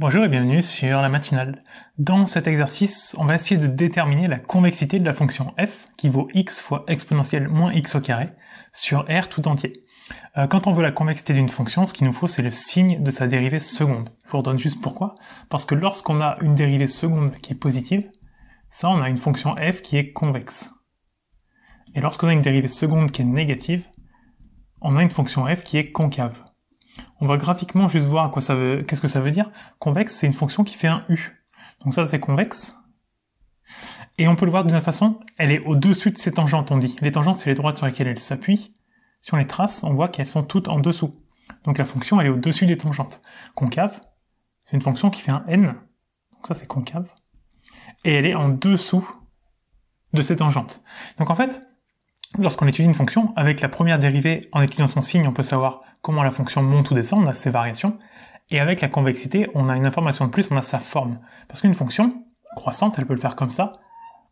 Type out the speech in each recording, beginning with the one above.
Bonjour et bienvenue sur la matinale. Dans cet exercice, on va essayer de déterminer la convexité de la fonction f qui vaut x fois exponentielle moins x au carré sur R tout entier. Quand on veut la convexité d'une fonction, ce qu'il nous faut c'est le signe de sa dérivée seconde. Je vous redonne juste pourquoi. Parce que lorsqu'on a une dérivée seconde qui est positive, ça on a une fonction f qui est convexe. Et lorsqu'on a une dérivée seconde qui est négative, on a une fonction f qui est concave. On va graphiquement juste voir qu'est-ce que ça veut dire. Convexe, c'est une fonction qui fait un U. Donc ça, c'est convexe. Et on peut le voir d'une autre façon, elle est au-dessus de ses tangentes, on dit. Les tangentes, c'est les droites sur lesquelles elle s'appuie. Si on les trace, on voit qu'elles sont toutes en dessous. Donc la fonction, elle est au-dessus des tangentes. Concave, c'est une fonction qui fait un N. Donc ça, c'est concave. Et elle est en dessous de ses tangentes. Donc en fait, lorsqu'on étudie une fonction, avec la première dérivée, en étudiant son signe, on peut savoir comment la fonction monte ou descend, on a ses variations. Et avec la convexité, on a une information de plus, on a sa forme. Parce qu'une fonction croissante, elle peut le faire comme ça,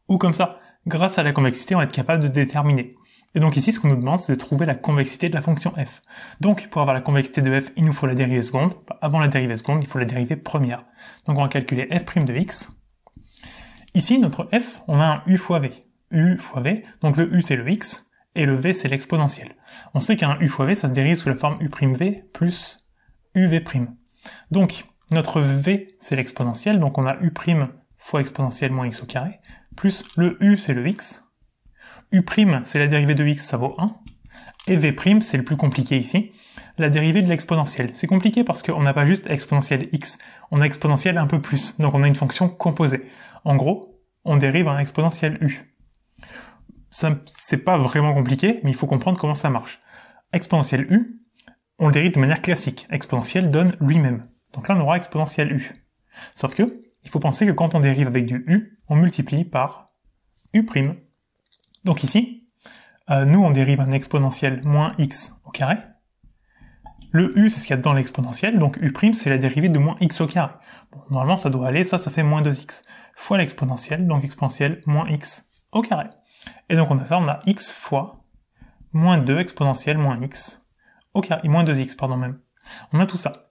ou comme ça. Grâce à la convexité, on va être capable de déterminer. Et donc ici, ce qu'on nous demande, c'est de trouver la convexité de la fonction f. Donc, pour avoir la convexité de f, il nous faut la dérivée seconde. Avant la dérivée seconde, il faut la dérivée première. Donc on va calculer f' de x. Ici, notre f, on a un u fois v. U fois v, donc le u c'est le x, et le v c'est l'exponentielle. On sait qu'un u fois v, ça se dérive sous la forme u'v plus uv'. Donc, notre v c'est l'exponentielle, donc on a u' fois exponentielle moins x au carré, plus le u c'est le x, u' c'est la dérivée de x, ça vaut 1, et v' c'est le plus compliqué ici, la dérivée de l'exponentielle. C'est compliqué parce qu'on n'a pas juste exponentielle x, on a exponentielle un peu plus, donc on a une fonction composée. En gros, on dérive un exponentielle u. Ça, c'est pas vraiment compliqué, mais il faut comprendre comment ça marche. Exponentielle u, on le dérive de manière classique. Exponentielle donne lui-même. Donc là, on aura exponentielle u. Sauf que, il faut penser que quand on dérive avec du u, on multiplie par u'. Donc ici, nous, on dérive un exponentielle moins x au carré. Le u, c'est ce qu'il y a dans l'exponentielle, donc u', c'est la dérivée de moins x au carré. Bon, normalement, ça doit aller, ça fait moins 2x, fois l'exponentielle, donc exponentielle moins x au carré. Et donc on a ça, on a x fois moins 2 exponentielle moins x au carré, moins 2x, pardon même. On a tout ça.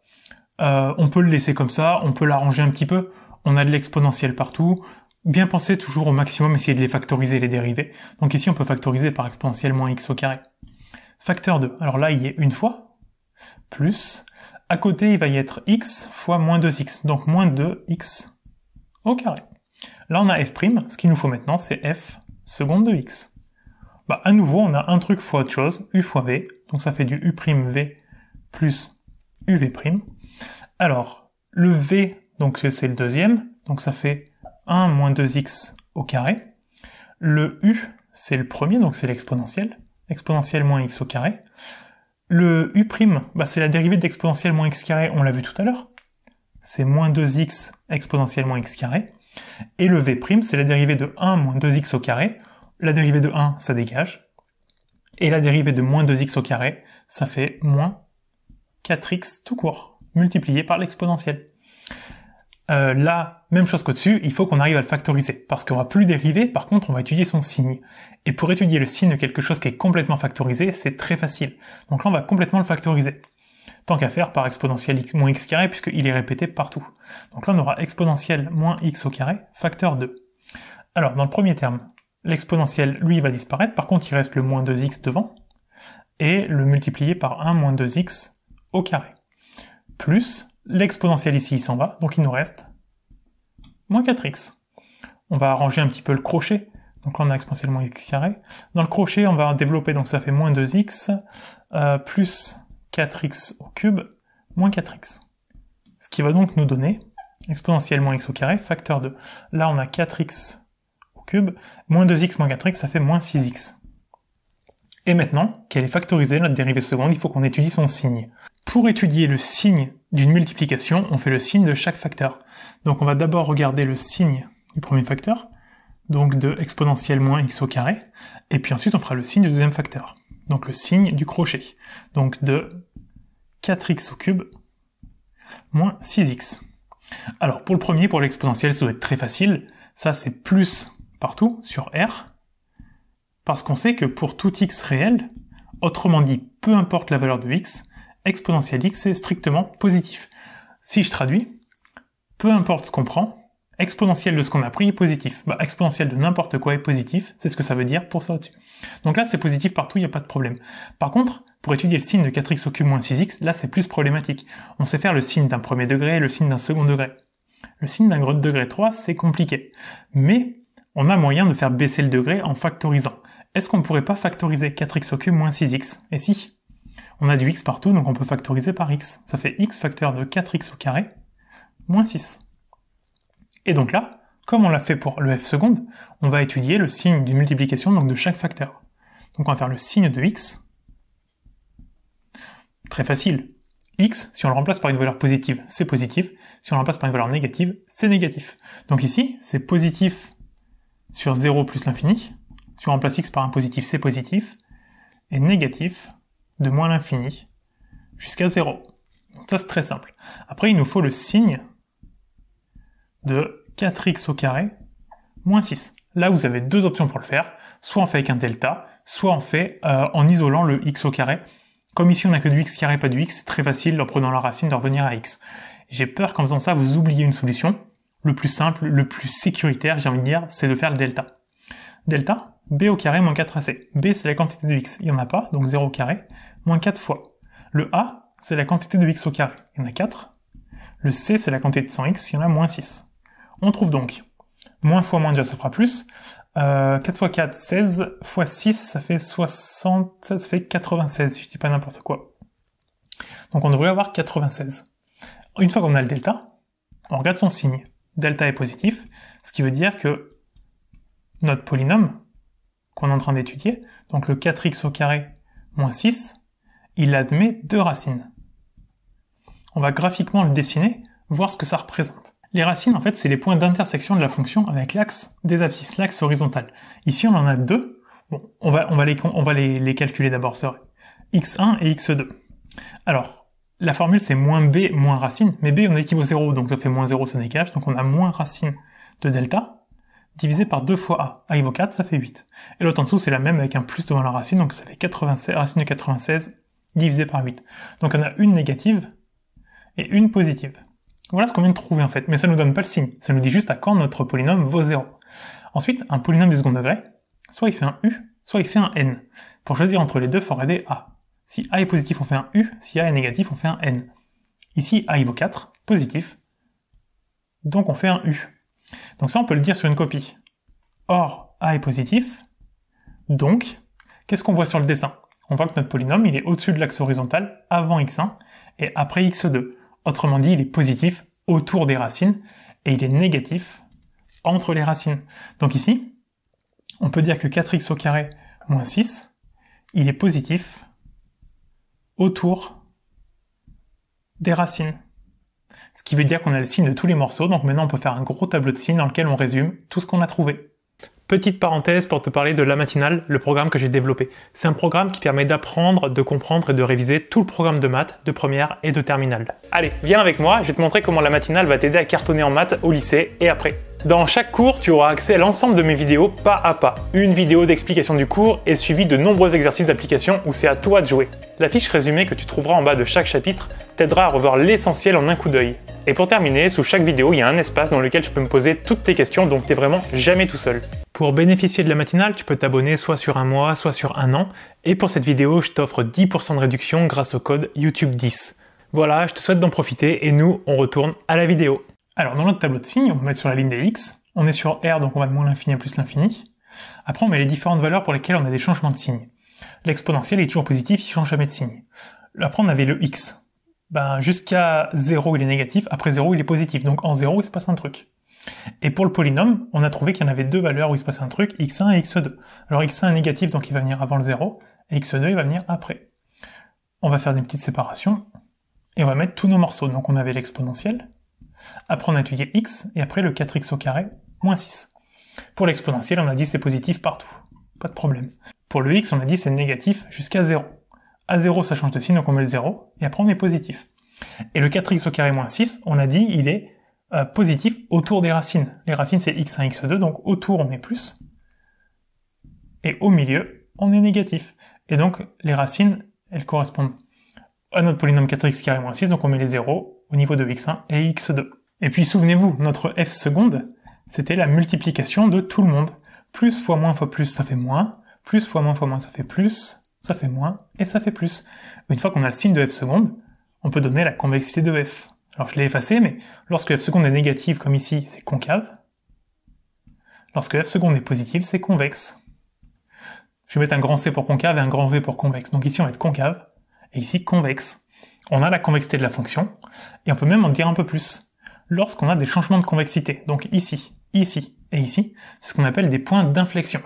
On peut le laisser comme ça, on peut l'arranger un petit peu, on a de l'exponentielle partout. Bien penser toujours au maximum, essayer de les factoriser, les dérivés. Donc ici on peut factoriser par exponentielle moins x au carré. Facteur 2, alors là il y est une fois, plus, à côté il va y être x fois moins 2x, donc moins 2x au carré. Là on a f', ce qu'il nous faut maintenant c'est f seconde de x. Bah, à nouveau, on a un truc fois autre chose, u fois v, donc ça fait du u'v plus uv'. Alors, le v, donc c'est le deuxième, donc ça fait 1 moins 2x au carré. Le u, c'est le premier, donc c'est l'exponentielle, exponentielle moins x au carré. Le u', bah, c'est la dérivée d'exponentielle moins x carré, on l'a vu tout à l'heure. C'est moins 2x exponentielle moins x carré. Et le v', c'est la dérivée de 1 moins 2x au carré. La dérivée de 1, ça dégage. Et la dérivée de moins 2x au carré, ça fait moins 4x tout court, multiplié par l'exponentielle. Là, même chose qu'au-dessus, il faut qu'on arrive à le factoriser. Parce qu'on va plus dériver, par contre, on va étudier son signe. Et pour étudier le signe de quelque chose qui est complètement factorisé, c'est très facile. Donc là, on va complètement le factoriser. Tant qu'à faire par exponentielle moins x carré, puisqu'il est répété partout. Donc là, on aura exponentielle moins x au carré, facteur 2. Alors, dans le premier terme, l'exponentielle, lui, va disparaître, par contre, il reste le moins 2x devant, et le multiplier par 1 moins 2x au carré. Plus, l'exponentielle ici, il s'en va, donc il nous reste moins 4x. On va arranger un petit peu le crochet, donc là, on a exponentielle moins x carré. Dans le crochet, on va développer, donc ça fait moins 2x, plus 4x au cube, moins 4x. Ce qui va donc nous donner exponentielle moins x au carré, facteur 2. Là, on a 4x au cube, moins 2x moins 4x, ça fait moins 6x. Et maintenant, qu'elle est factorisée, notre dérivée seconde, il faut qu'on étudie son signe. Pour étudier le signe d'une multiplication, on fait le signe de chaque facteur. Donc on va d'abord regarder le signe du premier facteur, donc de exponentielle moins x au carré, et puis ensuite on fera le signe du deuxième facteur. Donc le signe du crochet, donc de 4x au cube moins 6x. Alors pour le premier, pour l'exponentielle, ça doit être très facile, ça c'est plus partout sur R, parce qu'on sait que pour tout x réel, autrement dit, peu importe la valeur de x, exponentielle x est strictement positif. Si je traduis, peu importe ce qu'on prend, exponentielle de ce qu'on a pris est positif. Bah, exponentielle de n'importe quoi est positif, c'est ce que ça veut dire pour ça au-dessus. Donc là, c'est positif partout, il n'y a pas de problème. Par contre, pour étudier le signe de 4x au cube moins 6x, là, c'est plus problématique. On sait faire le signe d'un premier degré et le signe d'un second degré. Le signe d'un degré 3, c'est compliqué. Mais on a moyen de faire baisser le degré en factorisant. Est-ce qu'on ne pourrait pas factoriser 4x au cube moins 6x? Et si? On a du x partout, donc on peut factoriser par x. Ça fait x facteur de 4x au carré moins 6. Et donc là, comme on l'a fait pour le f seconde, on va étudier le signe d'une multiplication donc de chaque facteur. Donc on va faire le signe de x. Très facile. X, si on le remplace par une valeur positive, c'est positif. Si on le remplace par une valeur négative, c'est négatif. Donc ici, c'est positif sur 0 plus l'infini. Si on remplace x par un positif, c'est positif. Et négatif de moins l'infini jusqu'à 0. Donc ça, c'est très simple. Après, il nous faut le signe de 4x au carré moins 6. Là, vous avez deux options pour le faire. Soit on fait avec un delta, soit on fait en isolant le x au carré. Comme ici, on n'a que du x carré, pas du x, c'est très facile en prenant la racine de revenir à x. J'ai peur qu'en faisant ça, vous oubliez une solution. Le plus simple, le plus sécuritaire, j'ai envie de dire, c'est de faire le delta. Delta, b au carré moins 4ac. B, c'est la quantité de x. Il n'y en a pas, donc 0 au carré, moins 4 fois. Le a, c'est la quantité de x au carré. Il y en a 4. Le c, c'est la quantité de 100x. Il y en a moins 6. On trouve donc moins fois moins, déjà ça fera plus. 4 fois 4, 16, fois 6, ça fait 60, ça fait 96, si je dis pas n'importe quoi. Donc on devrait avoir 96. Une fois qu'on a le delta, on regarde son signe. Delta est positif, ce qui veut dire que notre polynôme qu'on est en train d'étudier, donc le 4x au carré moins 6, il admet deux racines. On va graphiquement le dessiner, voir ce que ça représente. Les racines, en fait, c'est les points d'intersection de la fonction avec l'axe des abscisses, l'axe horizontal. Ici, on en a deux. Bon, on va les calculer d'abord, c'est vrai. x1 et x2. Alors, la formule, c'est moins b moins racine, mais b, on a équivaut 0, donc ça fait moins 0, ça dégage, donc on a moins racine de delta, divisé par 2 fois a. a vaut 4, ça fait 8. Et l'autre en dessous, c'est la même avec un plus devant la racine, donc ça fait 96, racine de 96 divisé par 8. Donc on a une négative et une positive. Voilà ce qu'on vient de trouver en fait, mais ça nous donne pas le signe, ça nous dit juste à quand notre polynôme vaut 0. Ensuite, un polynôme du second degré, soit il fait un u, soit il fait un n. Pour choisir entre les deux, il faut regarder a. Si a est positif, on fait un u, si a est négatif, on fait un n. Ici, a vaut 4, positif, donc on fait un u. Donc ça, on peut le dire sur une copie. Or, a est positif, donc, qu'est-ce qu'on voit sur le dessin? On voit que notre polynôme, il est au-dessus de l'axe horizontal, avant x1, et après x2. Autrement dit, il est positif autour des racines, et il est négatif entre les racines. Donc ici, on peut dire que 4x au carré moins 6, il est positif autour des racines. Ce qui veut dire qu'on a le signe de tous les morceaux, donc maintenant on peut faire un gros tableau de signes dans lequel on résume tout ce qu'on a trouvé. Petite parenthèse pour te parler de La Matinale, le programme que j'ai développé. C'est un programme qui permet d'apprendre, de comprendre et de réviser tout le programme de maths, de première et de terminale. Allez, viens avec moi, je vais te montrer comment La Matinale va t'aider à cartonner en maths au lycée et après. Dans chaque cours, tu auras accès à l'ensemble de mes vidéos pas à pas. Une vidéo d'explication du cours est suivie de nombreux exercices d'application où c'est à toi de jouer. La fiche résumée que tu trouveras en bas de chaque chapitre t'aidera à revoir l'essentiel en un coup d'œil. Et pour terminer, sous chaque vidéo, il y a un espace dans lequel tu peux me poser toutes tes questions, donc t'es vraiment jamais tout seul. Pour bénéficier de La Matinale, tu peux t'abonner soit sur un mois, soit sur un an. Et pour cette vidéo, je t'offre 10% de réduction grâce au code YouTube10. Voilà, je te souhaite d'en profiter et nous, on retourne à la vidéo. Alors, dans notre tableau de signes, on va mettre sur la ligne des x. On est sur R, donc on va de moins l'infini à plus l'infini. Après, on met les différentes valeurs pour lesquelles on a des changements de signe. L'exponentiel est toujours positif, il change jamais de signe. Après, on avait le x. Jusqu'à 0, il est négatif. Après 0, il est positif. Donc en 0, il se passe un truc. Et pour le polynôme, on a trouvé qu'il y en avait deux valeurs où il se passe un truc, x1 et x2. Alors x1 est négatif, donc il va venir avant le 0, et x2, il va venir après. On va faire des petites séparations, et on va mettre tous nos morceaux. Donc on avait l'exponentiel, après on a étudié x, et après le 4x au carré, moins 6. Pour l'exponentiel, on a dit c'est positif partout. Pas de problème. Pour le x, on a dit c'est négatif jusqu'à 0. À 0, ça change de signe, donc on met le 0, et après on est positif. Et le 4x au carré moins 6, on a dit il est positif autour des racines. Les racines c'est x1, x2, donc autour on est plus, et au milieu on est négatif. Et donc les racines, elles correspondent à notre polynôme 4x carré moins 6, donc on met les 0 au niveau de x1 et x2. Et puis souvenez-vous, notre f seconde, c'était la multiplication de tout le monde. Plus fois moins, ça fait moins, plus fois moins, ça fait plus, ça fait moins, et ça fait plus. Une fois qu'on a le signe de f seconde, on peut donner la convexité de f. Alors je l'ai effacé, mais lorsque f seconde est négative, comme ici, c'est concave. Lorsque f seconde est positive, c'est convexe. Je vais mettre un grand C pour concave et un grand V pour convexe. Donc ici, on va être concave, et ici, convexe. On a la convexité de la fonction, et on peut même en dire un peu plus. Lorsqu'on a des changements de convexité, donc ici, ici et ici, c'est ce qu'on appelle des points d'inflexion.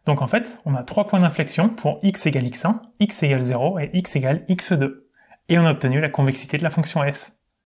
Donc en fait, on a 3 points d'inflexion pour x égale x1, x égale 0 et x égale x2. Et on a obtenu la convexité de la fonction f.